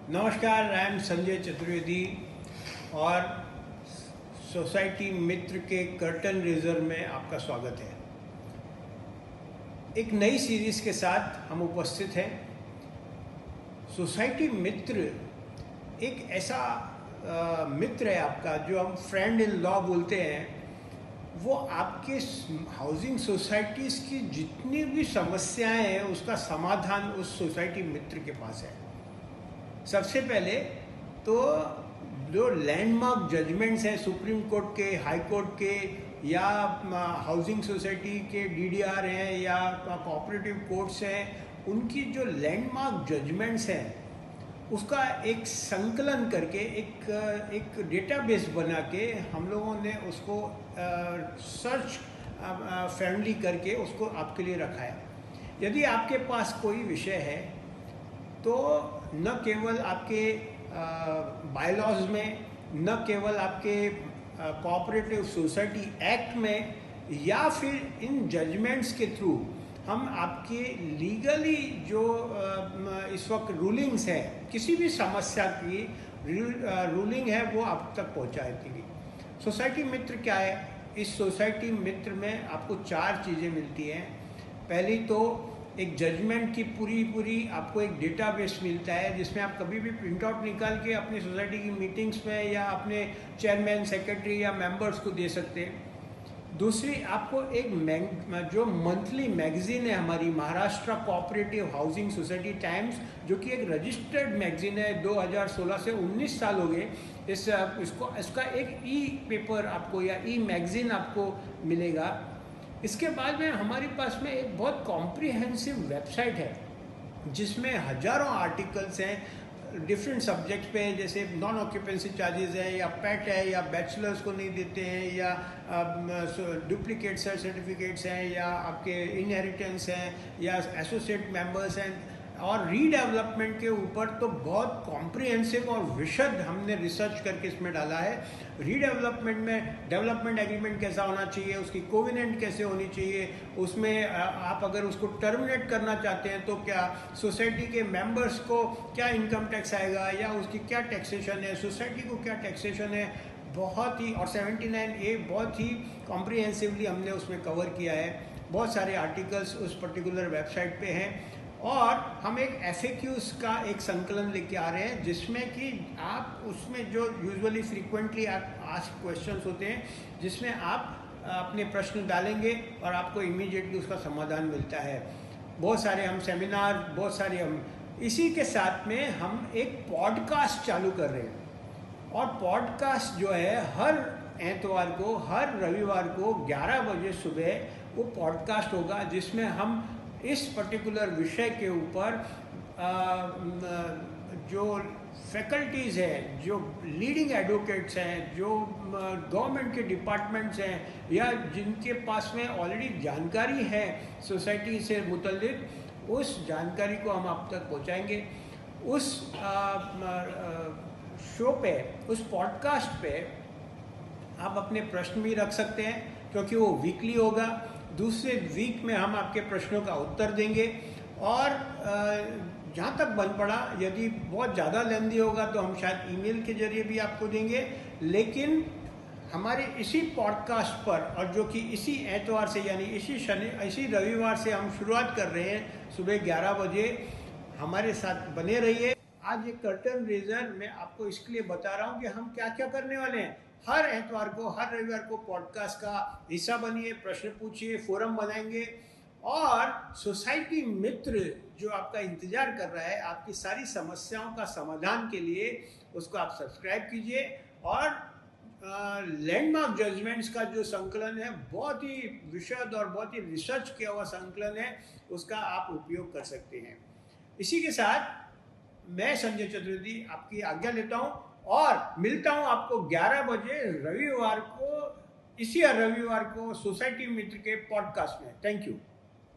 नमस्कार, I am Sanjay Chaturvedi और society मित्र के कर्टन रेजर में आपका स्वागत है। एक नई सीरीज के साथ हम उपस्थित हैं। सोसाइटी मित्र एक ऐसा मित्र है आपका, जो हम फ्रेंड इन लॉ बोलते हैं। वो आपके हाउसिंग सोसाइटीज़ की जितनी भी समस्याएं हैं उसका समाधान उस सोसाइटी मित्र के पास है। सबसे पहले तो जो लैंडमार्क जजमेंट्स हैं सुप्रीम कोर्ट के, हाई कोर्ट के या हाउसिंग सोसाइटी के डीडीआर हैं या कोऑपरेटिव कोर्ट्स हैं, उनकी जो लैंडमार्क जजमेंट्स हैं उसका एक संकलन करके एक डेटाबेस बना के हम लोगों ने उसको सर्च फ्रेंडली करके उसको आपके लिए रखा है। यदि आपके पास कोई विषय है तो न केवल आपके बायलॉज में, न केवल आपके कोऑपरेटिव सोसाइटी एक्ट में या फिर इन जजमेंट्स के थ्रू हम आपके लीगली जो इस वक्त रूलिंग्स है, किसी भी समस्या की रूलिंग है वो आप तक पहुंचाई देंगे। सोसाइटी मित्र क्या है? इस सोसाइटी मित्र में आपको 4 चीज़ें मिलती हैं। पहली तो एक जजमेंट की पूरी आपको एक डेटाबेस मिलता है, जिसमें आप कभी भी प्रिंट आउट निकाल के अपनी सोसाइटी की मीटिंग्स में या अपने चेयरमैन, सेक्रेटरी या मेंबर्स को दे सकते हैं। दूसरी, आपको एक जो मंथली मैगजीन है हमारी, Maharashtra cooperative housing society times, जो कि एक रजिस्टर्ड मैगजीन है। 2016 से 19 साल हो गए इसका एक ई पेपर आपको या ई मैगजीन आपको मिलेगा। इसके बाद में हमारे पास में एक बहुत कॉम्प्रिहेंसिव वेबसाइट है जिसमें हजारों आर्टिकल्स हैं डिफरेंट सब्जेक्ट्स पे, जैसे नॉन ऑक्यूपेंसी चार्जेस है या पेट है या बैचलर्स को नहीं देते हैं या डुप्लीकेट सर्टिफिकेट्स हैं या आपके इनहेरिटेंस हैं या एसोसिएट मेंबर्स हैं, और रीडेवलपमेंट के ऊपर तो बहुत कॉम्प्रिहेंसिव और विशद हमने रिसर्च करके इसमें डाला है। रीडेवलपमेंट में डेवलपमेंट एग्रीमेंट कैसा होना चाहिए, उसकी कोविनेंट कैसे होनी चाहिए, उसमें आप अगर उसको टर्मिनेट करना चाहते हैं तो क्या सोसाइटी के मेंबर्स को क्या इनकम टैक्स आएगा या उसकी क्या टैक्सेशन है, सोसाइटी को क्या टैक्सेशन है, बहुत ही, और 79A बहुत ही कॉम्प्रिहेंसिवली हमने उसमें कवर किया है। बहुत सारे आर्टिकल्स उस पर्टिकुलर वेबसाइट पे हैं। और हम एक FAQs का एक संकलन लेके आ रहे हैं, जिसमें कि आप उसमें जो यूजुअली फ्रीक्वेंटली आस्क्ड क्वेश्चंस होते हैं, जिसमें आप अपने प्रश्न डालेंगे और आपको इमीडिएटली उसका समाधान मिलता है। बहुत सारे हम सेमिनार, बहुत सारे हम, इसी के साथ में हम एक पॉडकास्ट चालू कर रहे हैं। और पॉडकास्ट जो है हर एतवार को, हर रविवार को 11 बजे सुबह वो पॉडकास्ट होगा, जिसमें हम इस पर्टिकुलर विषय के ऊपर जो फैकल्टीज़ हैं, जो लीडिंग एडवोकेट्स हैं, जो गवर्नमेंट के डिपार्टमेंट्स हैं या जिनके पास में ऑलरेडी जानकारी है सोसाइटी से मुतल्लिक, उस जानकारी को हम आप तक पहुंचाएंगे। उस शो पे, उस पॉडकास्ट पे आप अपने प्रश्न भी रख सकते हैं, क्योंकि वो वीकली होगा। दूसरे वीक में हम आपके प्रश्नों का उत्तर देंगे। और जहाँ तक बन पड़ा, यदि बहुत ज़्यादा लेंदी होगा तो हम शायद ईमेल के जरिए भी आपको देंगे। लेकिन हमारे इसी पॉडकास्ट पर, और जो कि इसी एतवार से यानी इसी रविवार से हम शुरुआत कर रहे हैं सुबह 11 बजे, हमारे साथ बने रहिए। आज ये कर्टन रेजर मैं आपको इसके लिए बता रहा हूँ कि हम क्या क्या करने वाले हैं। हर एतवार को, हर रविवार को पॉडकास्ट का हिस्सा बनिए, प्रश्न पूछिए, फोरम बनाएंगे, और सोसाइटी मित्र जो आपका इंतजार कर रहा है आपकी सारी समस्याओं का समाधान के लिए, उसको आप सब्सक्राइब कीजिए। और लैंडमार्क जजमेंट्स का जो संकलन है, बहुत ही विशद और बहुत ही रिसर्च किया हुआ संकलन है, उसका आप उपयोग कर सकते हैं। इसी के साथ मैं संजय चतुर्वेदी आपकी आज्ञा लेता हूं और मिलता हूं आपको 11 बजे रविवार को, इसी रविवार को सोसाइटी मित्र के पॉडकास्ट में। Thank you.